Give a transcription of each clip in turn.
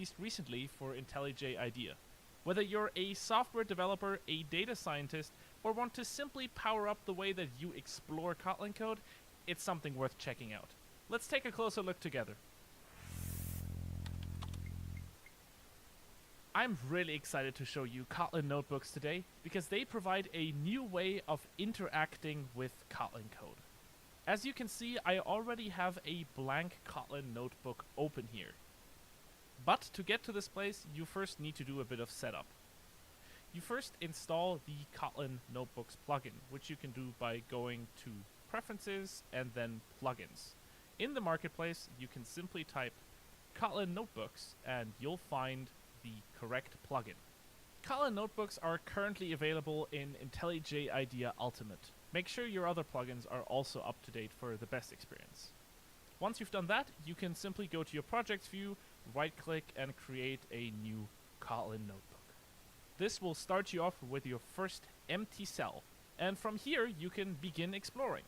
released recently for IntelliJ IDEA. Whether you're a software developer, a data scientist, or want to simply power up the way that you explore Kotlin code, it's something worth checking out. Let's take a closer look together. I'm really excited to show you Kotlin notebooks today because they provide a new way of interacting with Kotlin code. As you can see, I already have a blank Kotlin notebook open here. But to get to this place, you first need to do a bit of setup. You first install the Kotlin Notebooks plugin, which you can do by going to Preferences and then Plugins. In the marketplace, you can simply type Kotlin Notebooks and you'll find the correct plugin. Kotlin Notebooks are currently available in IntelliJ IDEA Ultimate. Make sure your other plugins are also up to date for the best experience. Once you've done that, you can simply go to your projects view, right-click and create a new Kotlin notebook. This will start you off with your first empty cell, and from here you can begin exploring.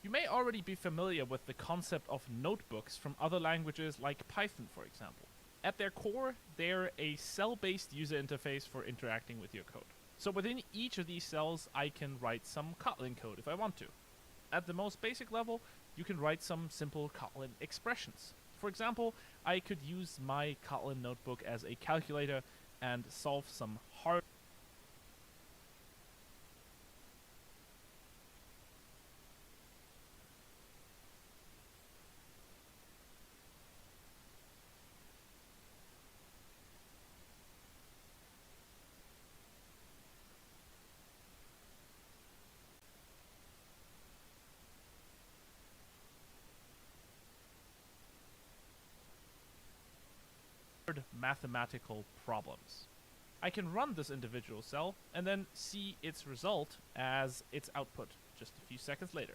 You may already be familiar with the concept of notebooks from other languages like Python, for example. At their core, they're a cell-based user interface for interacting with your code. So within each of these cells, I can write some Kotlin code if I want to. At the most basic level, you can write some simple Kotlin expressions. For example, I could use my Kotlin notebook as a calculator and solve some hard mathematical problems. I can run this individual cell and then see its result as its output just a few seconds later.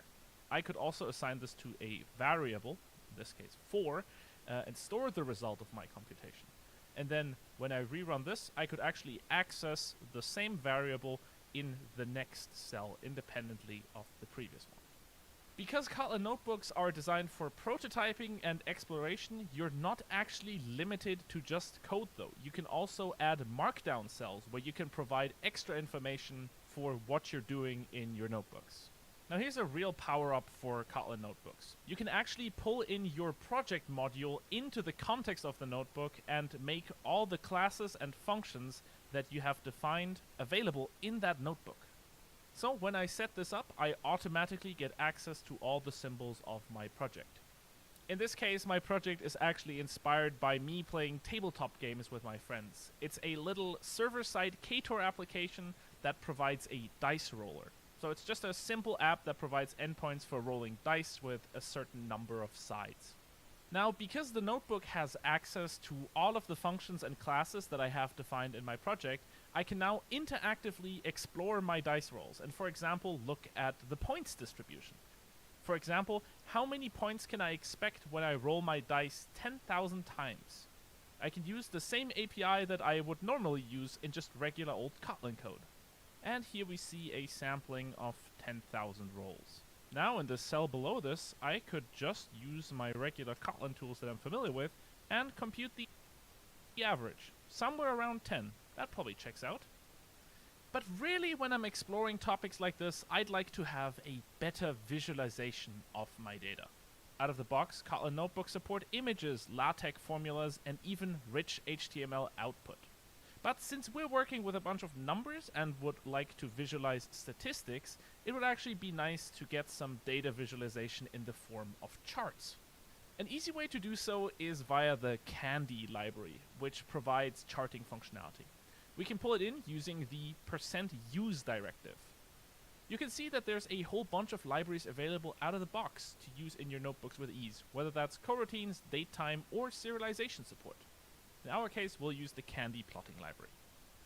I could also assign this to a variable, in this case 4, and store the result of my computation. And then when I rerun this, I could actually access the same variable in the next cell independently of the previous one. Because Kotlin notebooks are designed for prototyping and exploration, you're not actually limited to just code though. You can also add markdown cells where you can provide extra information for what you're doing in your notebooks. Now here's a real power-up for Kotlin notebooks. You can actually pull in your project module into the context of the notebook and make all the classes and functions that you have defined available in that notebook. So when I set this up, I automatically get access to all the symbols of my project. In this case, my project is actually inspired by me playing tabletop games with my friends. It's a little server-side KTOR application that provides a dice roller. So it's just a simple app that provides endpoints for rolling dice with a certain number of sides. Now, because the notebook has access to all of the functions and classes that I have defined in my project, I can now interactively explore my dice rolls and, for example, look at the points distribution. For example, how many points can I expect when I roll my dice 10,000 times? I can use the same API that I would normally use in just regular old Kotlin code. And here we see a sampling of 10,000 rolls. Now in the cell below this, I could just use my regular Kotlin tools that I'm familiar with and compute the average, somewhere around 10. That probably checks out. But really, when I'm exploring topics like this, I'd like to have a better visualization of my data. Out of the box, Kotlin notebooks support images, LaTeX formulas, and even rich HTML output. But since we're working with a bunch of numbers and would like to visualize statistics, it would actually be nice to get some data visualization in the form of charts. An easy way to do so is via the Candy library, which provides charting functionality. We can pull it in using the %use directive. You can see that there's a whole bunch of libraries available out of the box to use in your notebooks with ease, whether that's coroutines, datetime, or serialization support. In our case, we'll use the Candy plotting library.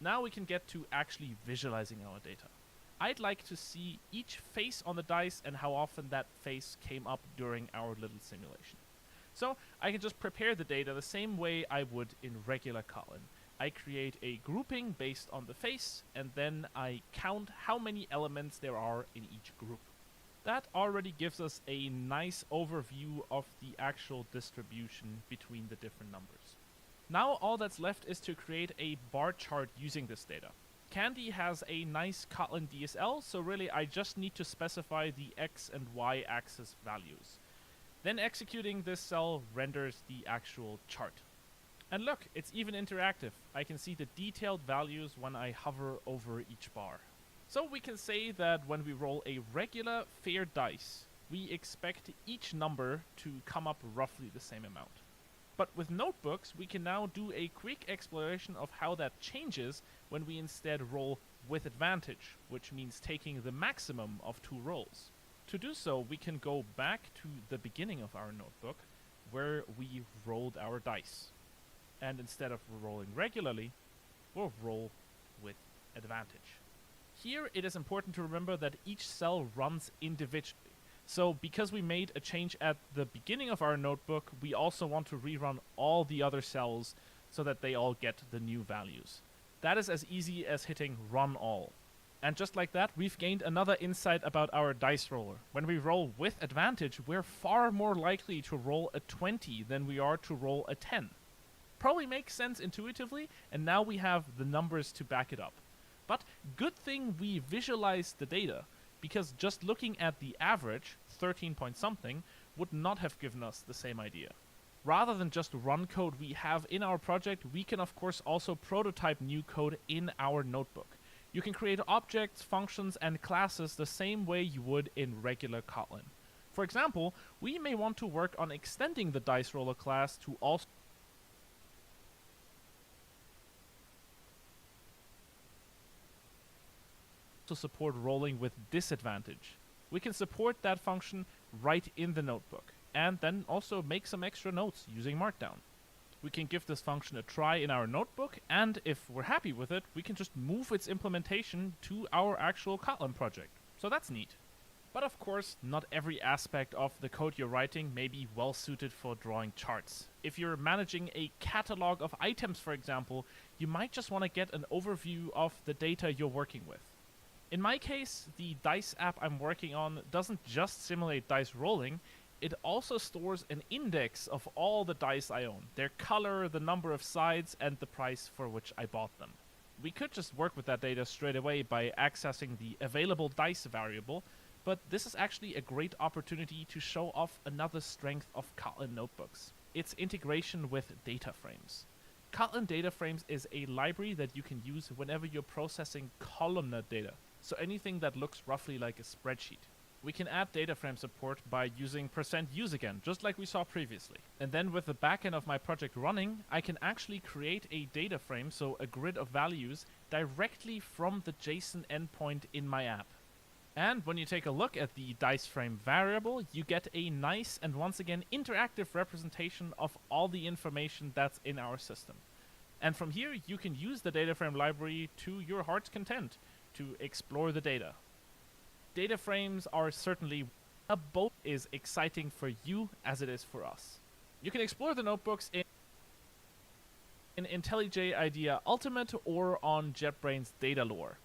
Now we can get to actually visualizing our data. I'd like to see each face on the dice and how often that face came up during our little simulation. So I can just prepare the data the same way I would in regular Kotlin. I create a grouping based on the face, and then I count how many elements there are in each group. That already gives us a nice overview of the actual distribution between the different numbers. Now all that's left is to create a bar chart using this data. Candy has a nice Kotlin DSL, so really I just need to specify the X and Y axis values. Then executing this cell renders the actual chart. And look, it's even interactive. I can see the detailed values when I hover over each bar. So we can say that when we roll a regular fair dice, we expect each number to come up roughly the same amount. But with notebooks, we can now do a quick exploration of how that changes when we instead roll with advantage, which means taking the maximum of 2 rolls. To do so, we can go back to the beginning of our notebook, where we rolled our dice. And instead of rolling regularly, we'll roll with advantage. Here, it is important to remember that each cell runs individually. So because we made a change at the beginning of our notebook, we also want to rerun all the other cells so that they all get the new values. That is as easy as hitting run all. And just like that, we've gained another insight about our dice roller. When we roll with advantage, we're far more likely to roll a 20 than we are to roll a 10. Probably makes sense intuitively, and now we have the numbers to back it up. But good thing we visualized the data, because just looking at the average, 13 point something, would not have given us the same idea. Rather than just run code we have in our project, we can of course also prototype new code in our notebook. You can create objects, functions, and classes the same way you would in regular Kotlin. For example, we may want to work on extending the dice roller class to also support rolling with disadvantage. We can support that function right in the notebook, and then also make some extra notes using Markdown. We can give this function a try in our notebook, and if we're happy with it, we can just move its implementation to our actual Kotlin project. So that's neat. But of course, not every aspect of the code you're writing may be well suited for drawing charts. If you're managing a catalog of items, for example, you might just want to get an overview of the data you're working with. In my case, the dice app I'm working on doesn't just simulate dice rolling, it also stores an index of all the dice I own, their color, the number of sides, and the price for which I bought them. We could just work with that data straight away by accessing the available dice variable, but this is actually a great opportunity to show off another strength of Kotlin notebooks, its integration with data frames. Kotlin data frames is a library that you can use whenever you're processing columnar data, so anything that looks roughly like a spreadsheet. We can add data frame support by using %use again, just like we saw previously. And then with the backend of my project running, I can actually create a data frame, so a grid of values, directly from the JSON endpoint in my app. And when you take a look at the dice frame variable, you get a nice and once again interactive representation of all the information that's in our system. And from here, you can use the data frame library to your heart's content to explore the data. Data frames are certainly both is exciting for you as it is for us. You can explore the notebooks in IntelliJ IDEA Ultimate or on JetBrains Data Lore.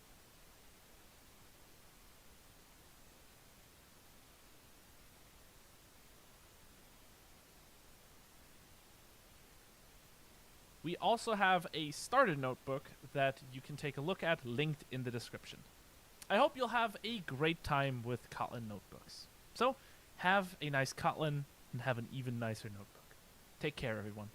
We also have a starter notebook that you can take a look at, linked in the description. I hope you'll have a great time with Kotlin notebooks. So, have a nice Kotlin and have an even nicer notebook. Take care, everyone.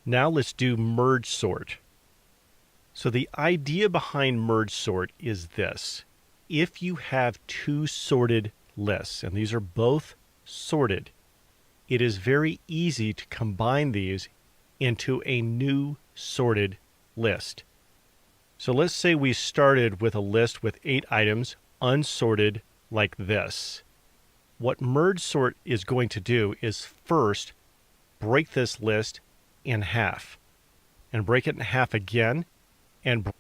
Now let's do merge sort. So the idea behind merge sort is this. If you have two sorted lists, and these are both sorted, it is very easy to combine these into a new sorted list. So let's say we started with a list with 8 items, unsorted like this. What merge sort is going to do is first break this list in half, and break it in half again, and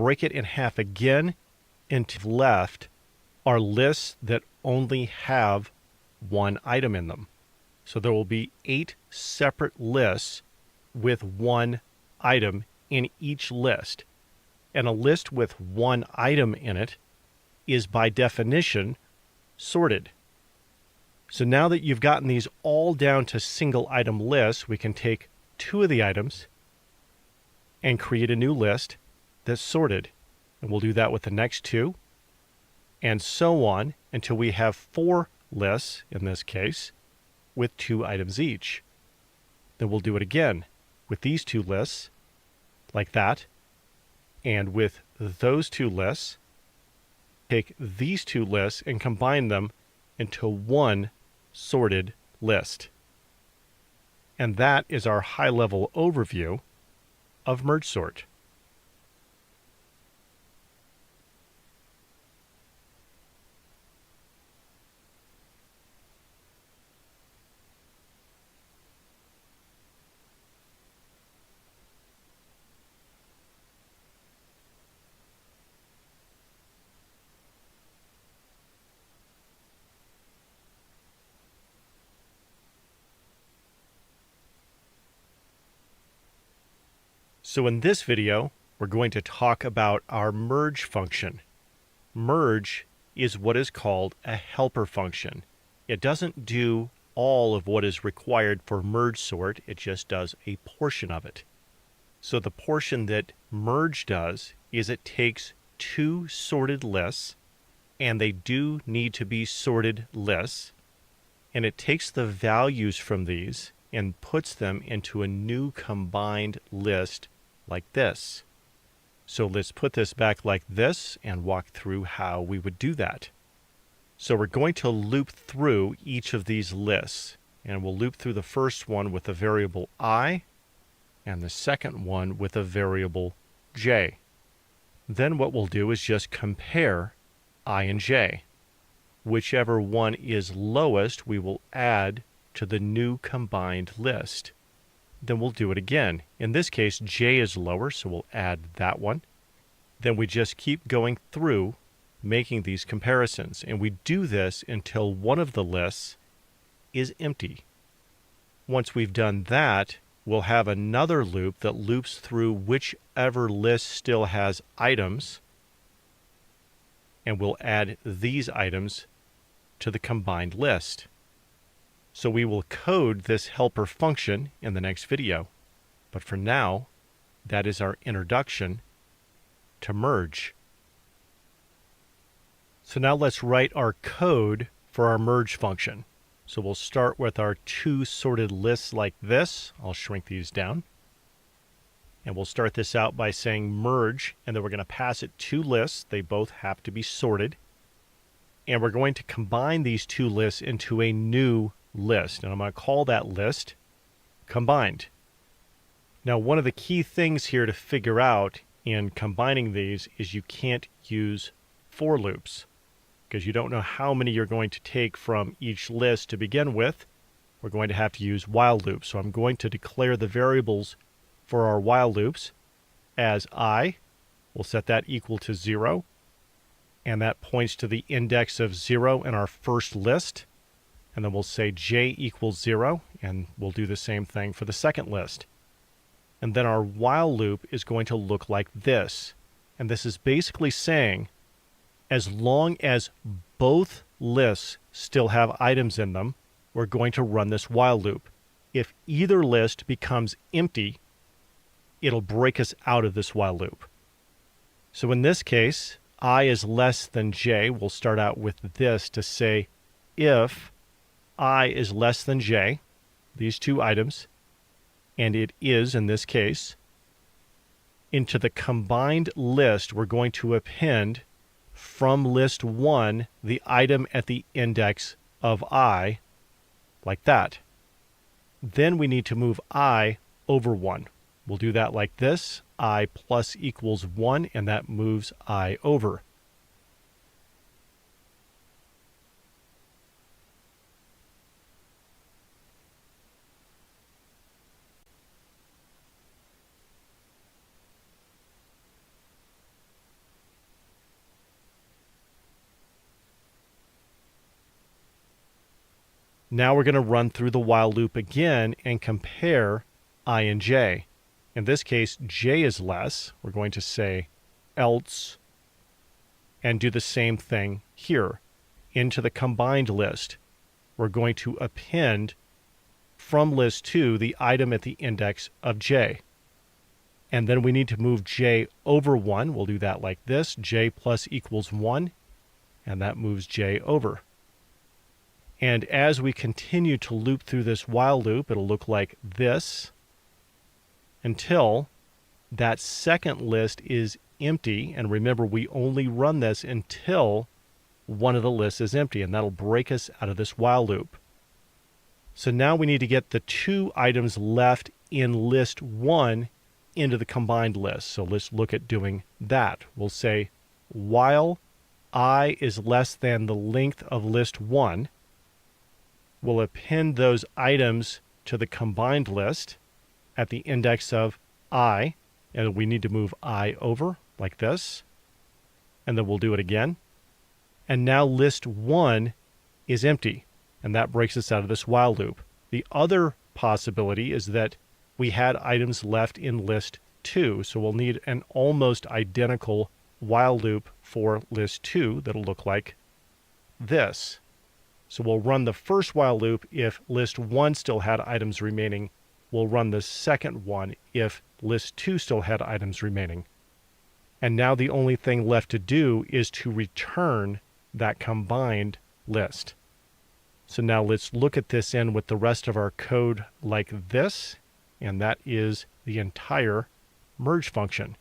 break it in half again, and to the left are lists that only have one item in them. So there will be 8 separate lists with one item in each list. And a list with one item in it is by definition sorted. So now that you've gotten these all down to single item lists, we can take 2 of the items and create a new list that's sorted. And we'll do that with the next 2, and so on until we have 4 lists, in this case, with 2 items each. Then we'll do it again with these 2 lists, like that, and with those 2 lists, take these 2 lists and combine them into one sorted list. And that is our high-level overview of merge sort. So in this video, we're going to talk about our merge function. Merge is what is called a helper function. It doesn't do all of what is required for merge sort, it just does a portion of it. So the portion that merge does is it takes 2 sorted lists, and they do need to be sorted lists, and it takes the values from these and puts them into a new combined list like this. So let's put this back like this and walk through how we would do that. So we're going to loop through each of these lists, and we'll loop through the first one with a variable I and the second one with a variable j. Then what we'll do is just compare I and j. Whichever one is lowest, we will add to the new combined list. Then we'll do it again. In this case, j is lower, so we'll add that one. Then we just keep going through making these comparisons, and we do this until one of the lists is empty. Once we've done that, we'll have another loop that loops through whichever list still has items, and we'll add these items to the combined list. So we will code this helper function in the next video. But for now, that is our introduction to merge. So now let's write our code for our merge function. So we'll start with our 2 sorted lists like this. I'll shrink these down. And we'll start this out by saying merge, and then we're going to pass it 2 lists. They both have to be sorted. And we're going to combine these 2 lists into a new list, and I'm going to call that list combined. Now, one of the key things here to figure out in combining these is you can't use for loops, because you don't know how many you're going to take from each list to begin with. We're going to have to use while loops. So I'm going to declare the variables for our while loops as I. We'll set that equal to 0, and that points to the index of 0 in our first list. And then we'll say j equals 0, and we'll do the same thing for the second list. And then our while loop is going to look like this. And this is basically saying, as long as both lists still have items in them, we're going to run this while loop. If either list becomes empty, it'll break us out of this while loop. So in this case, I is less than j. We'll start out with this to say if I is less than j, these 2 items, and it is in this case, into the combined list, we're going to append from list 1 the item at the index of I, like that. Then we need to move I over 1. We'll do that like this, I plus equals 1, and that moves I over. Now we're going to run through the while loop again and compare I and j. In this case, j is less. We're going to say else and do the same thing here. Into the combined list, we're going to append from list 2 the item at the index of j. And then we need to move j over 1. We'll do that like this. J plus equals 1. And that moves j over. And as we continue to loop through this while loop, it'll look like this until that second list is empty. And remember, we only run this until one of the lists is empty, and that'll break us out of this while loop. So now we need to get the 2 items left in list 1 into the combined list. So let's look at doing that. We'll say while I is less than the length of list 1, we'll append those items to the combined list at the index of I, and we need to move I over like this, and then we'll do it again. And now list 1 is empty, and that breaks us out of this while loop. The other possibility is that we had items left in list 2, so we'll need an almost identical while loop for list 2 that'll look like this. So we'll run the first while loop if list 1 still had items remaining. We'll run the second one if list 2 still had items remaining. And now the only thing left to do is to return that combined list. So now let's look at this in with the rest of our code like this, and that is the entire merge function.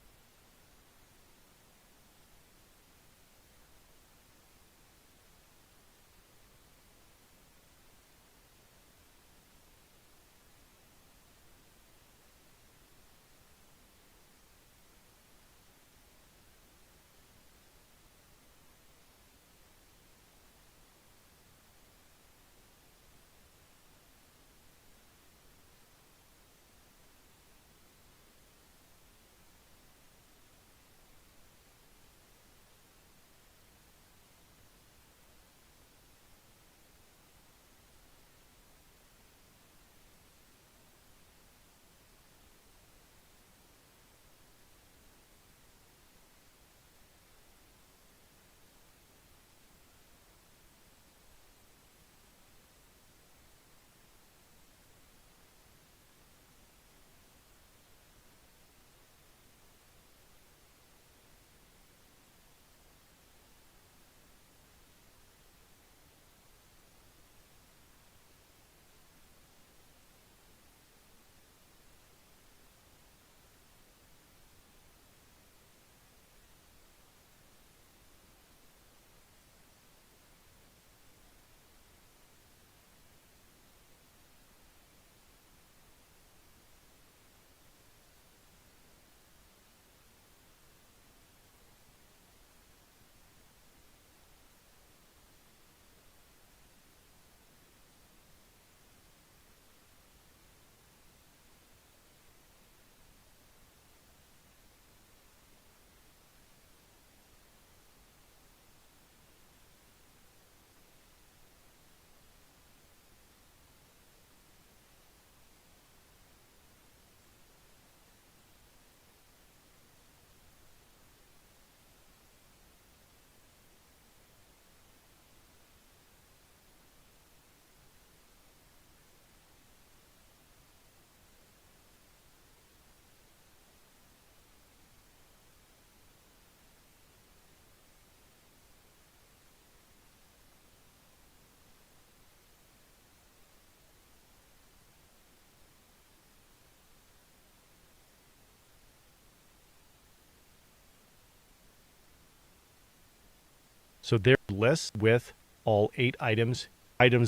So there's a list with all 8 items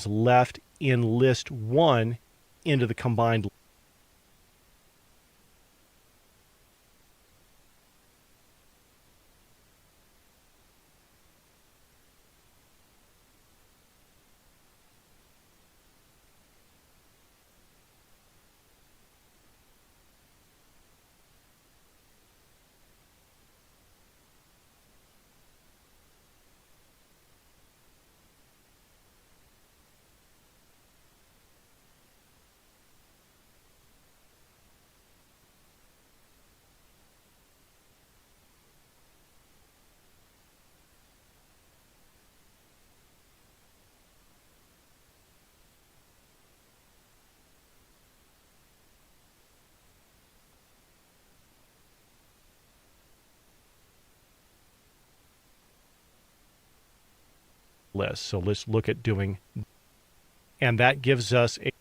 left in list 1 into the combined. list. So let's look at doing, and that gives us a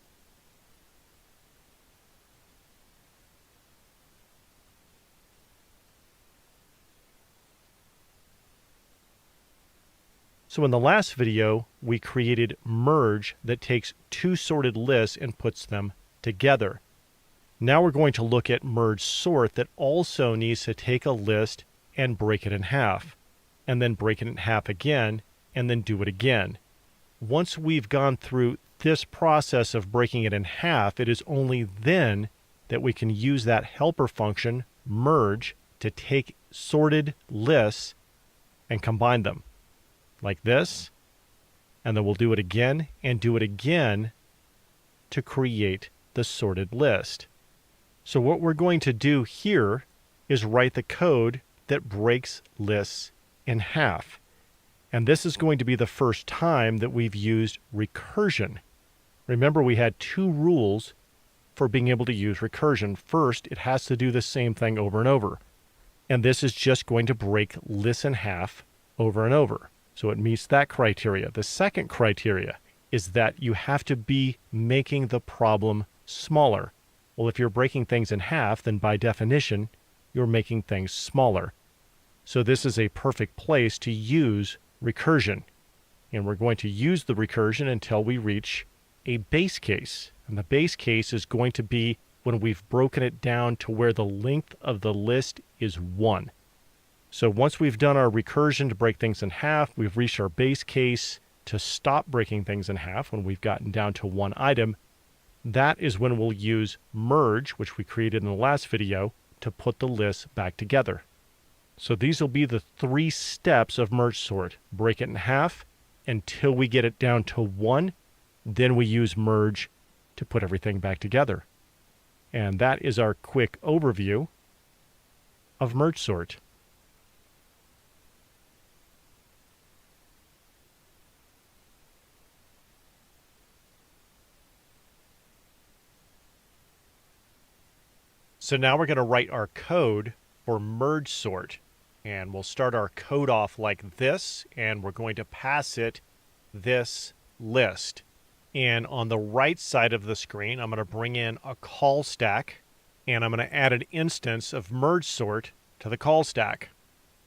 So in the last video, we created merge that takes two sorted lists and puts them together. Now we're going to look at merge sort that also needs to take a list and break it in half, and then break it in half again, and then do it again. Once we've gone through this process of breaking it in half, it is only then that we can use that helper function, merge, to take sorted lists and combine them. Like this, and then we'll do it again and do it again to create the sorted list. So what we're going to do here is write the code that breaks lists in half. And this is going to be the first time that we've used recursion. Remember, we had two rules for being able to use recursion. First, it has to do the same thing over and over. And this is just going to break lists in half over and over. So it meets that criteria. The second criteria is that you have to be making the problem smaller. Well, if you're breaking things in half, then by definition, you're making things smaller. So this is a perfect place to use recursion. And we're going to use the recursion until we reach a base case. And the base case is going to be when we've broken it down to where the length of the list is 1. So once we've done our recursion to break things in half, we've reached our base case to stop breaking things in half when we've gotten down to one item. That is when we'll use merge, which we created in the last video, to put the lists back together. So these will be the 3 steps of merge sort. Break it in half until we get it down to 1. Then we use merge to put everything back together. And that is our quick overview of merge sort. So now we're going to write our code for merge sort. And we'll start our code off like this, and we're going to pass it this list. And on the right side of the screen, I'm going to bring in a call stack, and I'm going to add an instance of merge sort to the call stack.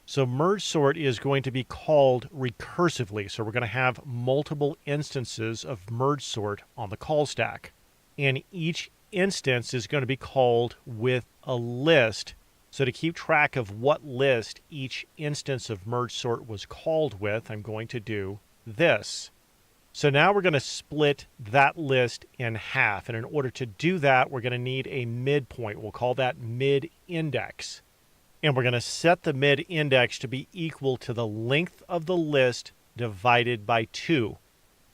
So merge sort is going to be called recursively. So we're going to have multiple instances of merge sort on the call stack. And each instance is going to be called with a list. So to keep track of what list each instance of merge sort was called with, I'm going to do this. So now we're going to split that list in half. And in order to do that, we're going to need a midpoint. We'll call that mid index. And we're going to set the mid index to be equal to the length of the list divided by 2.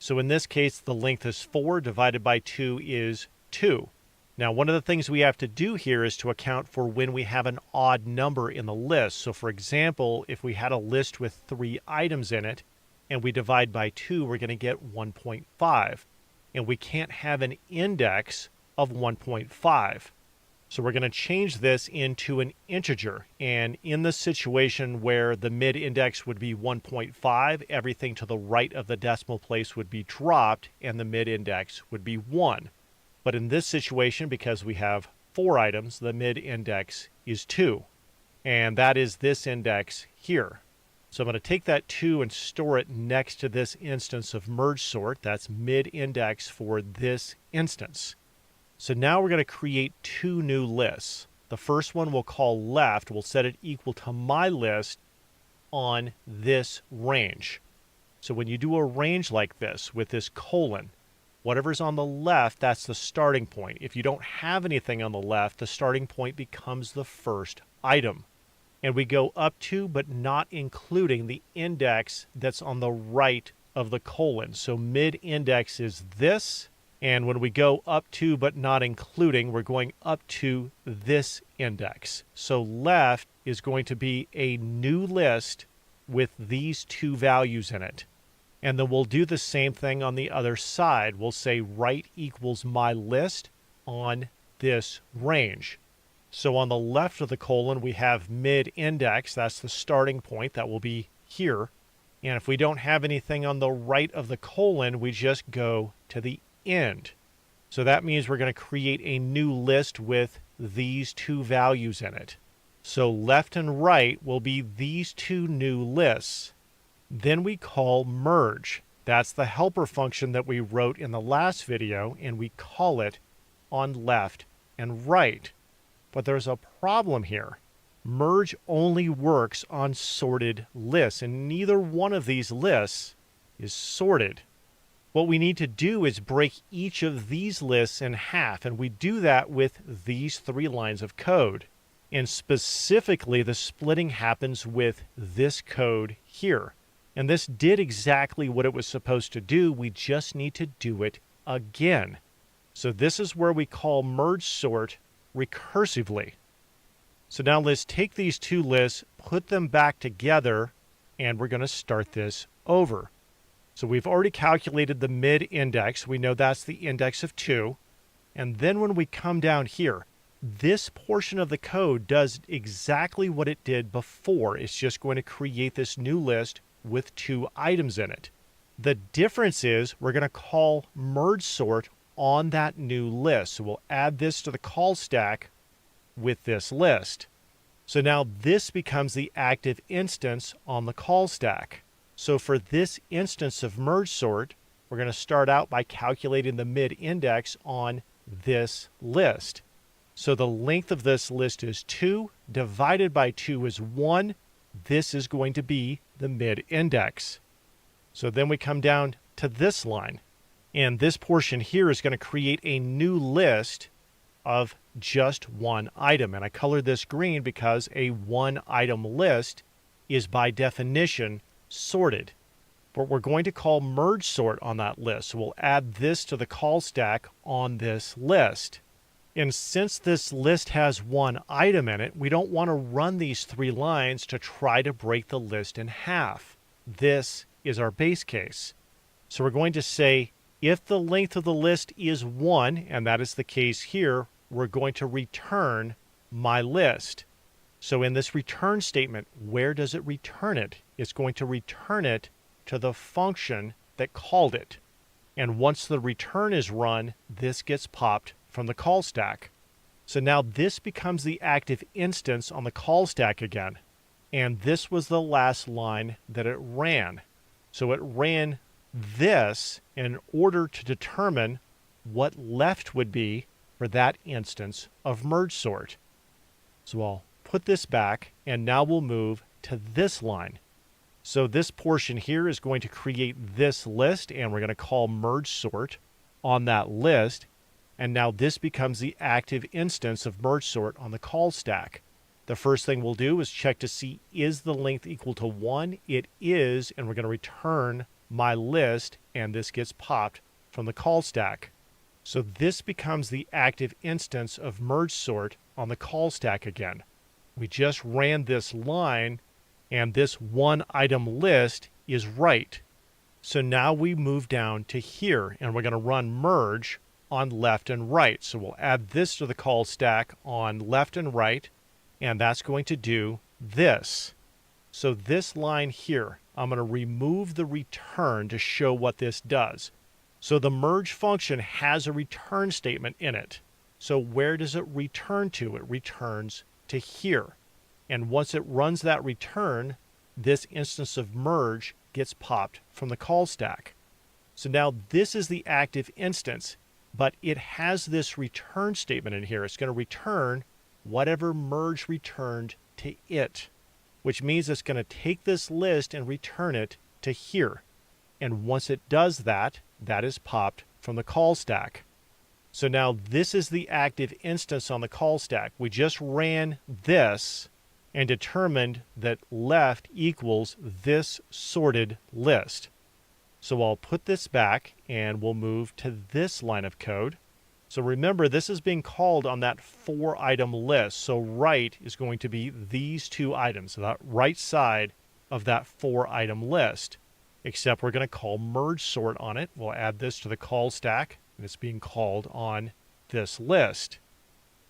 So in this case, the length is 4 divided by 2 is 2. Now, one of the things we have to do here is to account for when we have an odd number in the list. So, for example, if we had a list with 3 items in it and we divide by 2, we're going to get 1.5. And we can't have an index of 1.5. So we're going to change this into an integer. And in the situation where the mid index would be 1.5, everything to the right of the decimal place would be dropped and the mid index would be 1. But in this situation, because we have 4 items, the mid index is 2. And that is this index here. So I'm going to take that 2 and store it next to this instance of merge sort. That's mid index for this instance. So now we're going to create 2 new lists. The first one we'll call left. We'll set it equal to my list on this range. So when you do a range like this with this colon, whatever's on the left, that's the starting point. If you don't have anything on the left, the starting point becomes the first item. And we go up to, but not including, the index that's on the right of the colon. So mid-index is this. And when we go up to, but not including, we're going up to this index. So left is going to be a new list with these 2 values in it. And then we'll do the same thing on the other side. We'll say right equals my list on this range. So on the left of the colon, we have mid-index. That's the starting point. That will be here. And if we don't have anything on the right of the colon, we just go to the end. So that means we're going to create a new list with these two values in it. So left and right will be these two new lists. Then we call merge. That's the helper function that we wrote in the last video, and we call it on left and right. But there's a problem here. Merge only works on sorted lists, and neither one of these lists is sorted. What we need to do is break each of these lists in half, and we do that with these 3 lines of code. And specifically, the splitting happens with this code here. And this did exactly what it was supposed to do. We just need to do it again. So this is where we call merge sort recursively. So now let's take these 2 lists, put them back together, and we're going to start this over. So we've already calculated the mid index. We know that's the index of 2. And then when we come down here, this portion of the code does exactly what it did before. It's just going to create this new list with 2 items in it. The difference is we're going to call merge sort on that new list. So we'll add this to the call stack with this list. So now this becomes the active instance on the call stack. So for this instance of merge sort, we're going to start out by calculating the mid index on this list. So the length of this list is 2, divided by 2 is 1. This is going to be the mid index. So then we come down to this line, and this portion here is going to create a new list of just 1 item. And I colored this green because a 1 item list is by definition sorted. But we're going to call merge sort on that list. So we'll add this to the call stack on this list. And since this list has 1 item in it, we don't want to run these 3 lines to try to break the list in half. This is our base case. So we're going to say if the length of the list is 1, and that is the case here, we're going to return my list. So in this return statement, where does it return it? It's going to return it to the function that called it. And once the return is run, this gets popped from the call stack. So now this becomes the active instance on the call stack again. And this was the last line that it ran. So it ran this in order to determine what left would be for that instance of merge sort. So I'll put this back, and now we'll move to this line. So this portion here is going to create this list, and we're going to call merge sort on that list. And now this becomes the active instance of merge sort on the call stack. The first thing we'll do is check to see, is the length equal to 1? It is, and we're going to return my list, and this gets popped from the call stack. So this becomes the active instance of merge sort on the call stack again. We just ran this line, and this 1 item list is right. So now we move down to here, and we're going to run merge on left and right. So we'll add this to the call stack on left and right, and that's going to do this. So this line here, I'm going to remove the return to show what this does. So the merge function has a return statement in it. So where does it return to? It returns to here. And once it runs that return, this instance of merge gets popped from the call stack. So now this is the active instance, but it has this return statement in here. It's going to return whatever merge returned to it, which means it's going to take this list and return it to here. And once it does that, that is popped from the call stack. So now this is the active instance on the call stack. We just ran this and determined that left equals this sorted list. So I'll put this back, and we'll move to this line of code. So remember, this is being called on that 4-item list. So right is going to be these 2 items, so that right side of that 4-item list. Except we're going to call merge sort on it. We'll add this to the call stack, and it's being called on this list.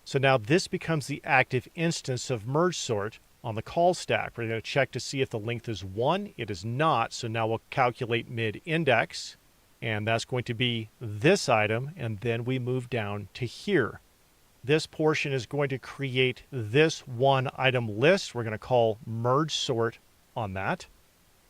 So now this becomes the active instance of merge sort on the call stack. We're going to check to see if the length is 1. It is not, so now we'll calculate mid-index, and that's going to be this item, and then we move down to here. This portion is going to create this one item list. We're going to call merge sort on that.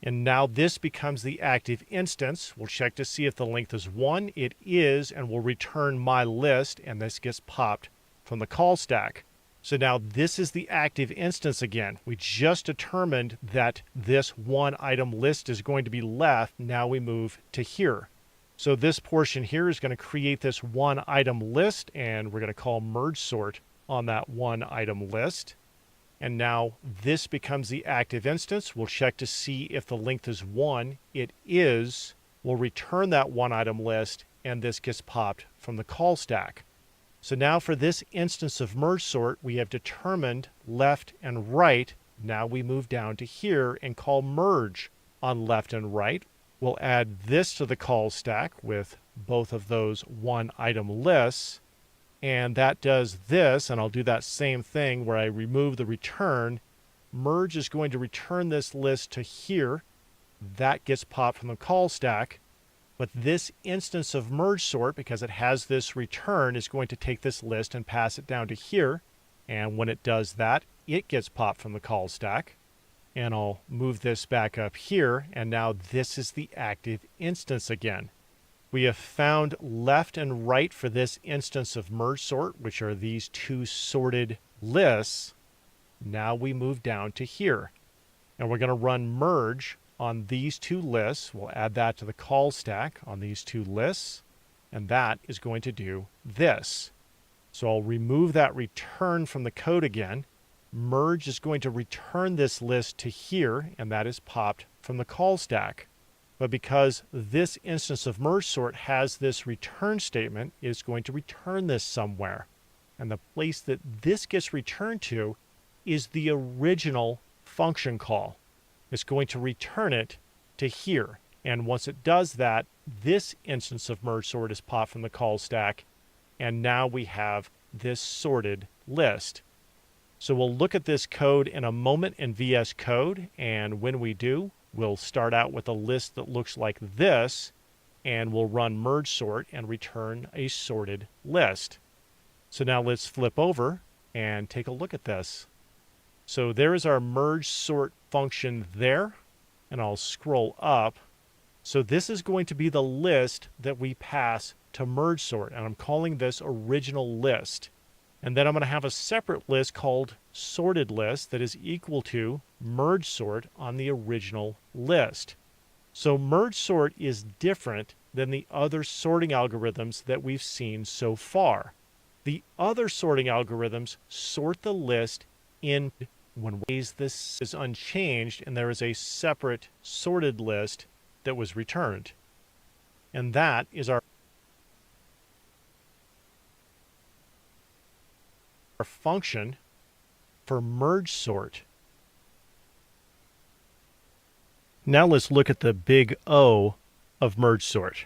And now this becomes the active instance. We'll check to see if the length is 1. It is, and we'll return my list, and this gets popped from the call stack. So now this is the active instance again. We just determined that this one item list is going to be left. Now we move to here. So this portion here is going to create this one item list, and we're going to call merge sort on that one item list. And now this becomes the active instance. We'll check to see if the length is 1. It is. We'll return that one item list, and this gets popped from the call stack. So now for this instance of merge sort, we have determined left and right. Now we move down to here and call merge on left and right. We'll add this to the call stack with both of those one item lists. And that does this, and I'll do that same thing where I remove the return. Merge is going to return this list to here. That gets popped from the call stack. But this instance of merge sort, because it has this return, is going to take this list and pass it down to here. And when it does that, it gets popped from the call stack. And I'll move this back up here, and now this is the active instance again. We have found left and right for this instance of merge sort, which are these two sorted lists. Now we move down to here. And we're going to run merge on these two lists. We'll add that to the call stack on these two lists. And that is going to do this. So I'll remove that return from the code again. Merge is going to return this list to here, and that is popped from the call stack. But because this instance of merge sort has this return statement, it's going to return this somewhere. And the place that this gets returned to is the original function call. It's going to return it to here. And once it does that, this instance of merge sort is popped from the call stack. And now we have this sorted list. So we'll look at this code in a moment in VS Code, and when we do, we'll start out with a list that looks like this, and we'll run merge sort and return a sorted list. So now let's flip over and take a look at this. So there is our merge sort function there, and I'll scroll up. So this is going to be the list that we pass to merge sort, and I'm calling this original list. And then I'm going to have a separate list called sorted list that is equal to merge sort on the original list. So merge sort is different than the other sorting algorithms that we've seen so far. The other sorting algorithms sort the list in one ways. This is unchanged, and there is a separate sorted list that was returned. And that is our function for merge sort. Now let's look at the big O of merge sort.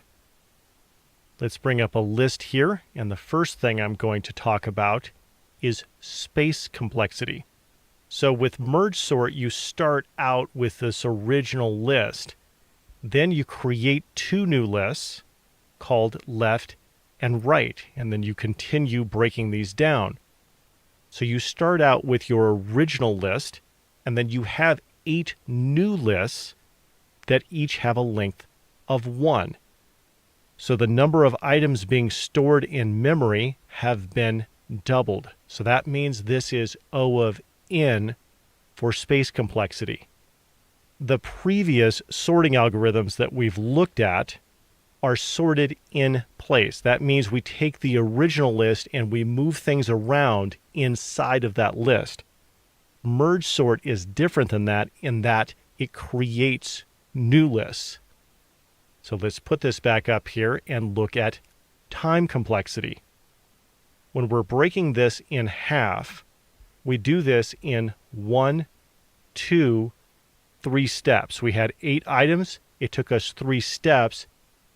Let's bring up a list here, and the first thing I'm going to talk about is space complexity. So with merge sort, you start out with this original list. Then you create two new lists called left and right, and then you continue breaking these down. So you start out with your original list, and then you have 8 new lists that each have a length of 1. So the number of items being stored in memory have been doubled. So that means this is O of n for space complexity. The previous sorting algorithms that we've looked at are sorted in place. That means we take the original list and we move things around inside of that list. Merge sort is different than that in that it creates new lists. So let's put this back up here and look at time complexity. When we're breaking this in half, we do this in 1, 2, 3 steps. We had 8 items. It took us 3 steps.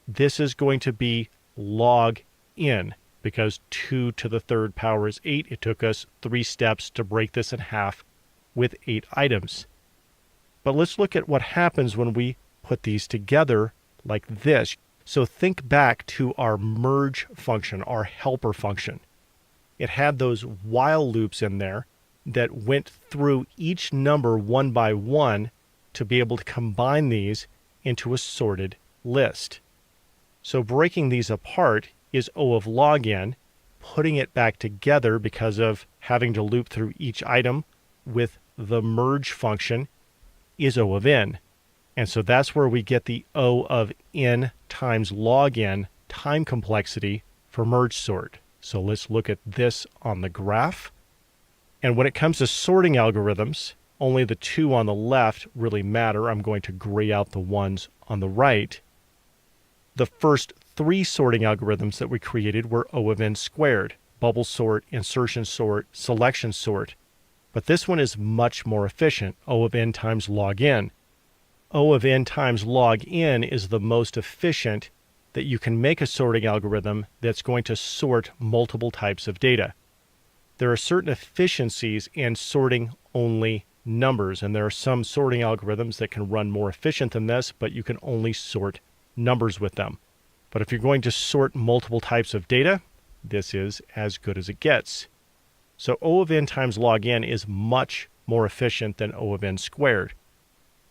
This is going to be log n because 2 to the third power is 8. It took us 3 steps to break this in half with 8 items. But let's look at what happens when we put these together like this. So think back to our merge function, our helper function. It had those while loops in there that went through each number one by one to be able to combine these into a sorted list. So breaking these apart is O of log n. Putting it back together because of having to loop through each item with the merge function is O of n. And so that's where we get the O of n times log n time complexity for merge sort. So let's look at this on the graph. And when it comes to sorting algorithms, only the two on the left really matter. I'm going to gray out the ones on the right. The first 3 sorting algorithms that we created were O of n squared: bubble sort, insertion sort, selection sort. But this one is much more efficient, O of n times log n. O of n times log n is the most efficient that you can make a sorting algorithm that's going to sort multiple types of data. There are certain efficiencies in sorting only numbers, and there are some sorting algorithms that can run more efficient than this, but you can only sort numbers with them. But if you're going to sort multiple types of data, this is as good as it gets. So O of n times log n is much more efficient than O of n squared.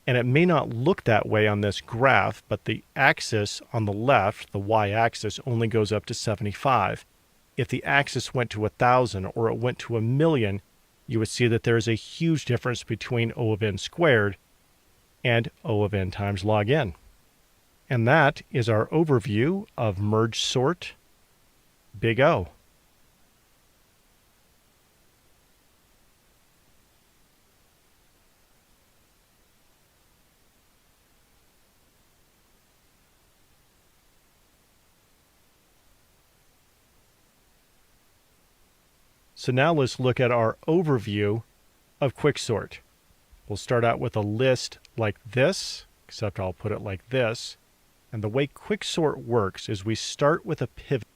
And it may not look that way on this graph, but the axis on the left, the y-axis, only goes up to 75. If the axis went to 1,000 or it went to 1,000,000, you would see that there is a huge difference between O of n squared and O of n times log n. And that is our overview of merge sort big O. So now let's look at our overview of quicksort. We'll start out with a list like this, except I'll put it like this. And the way quicksort works is we start with a pivot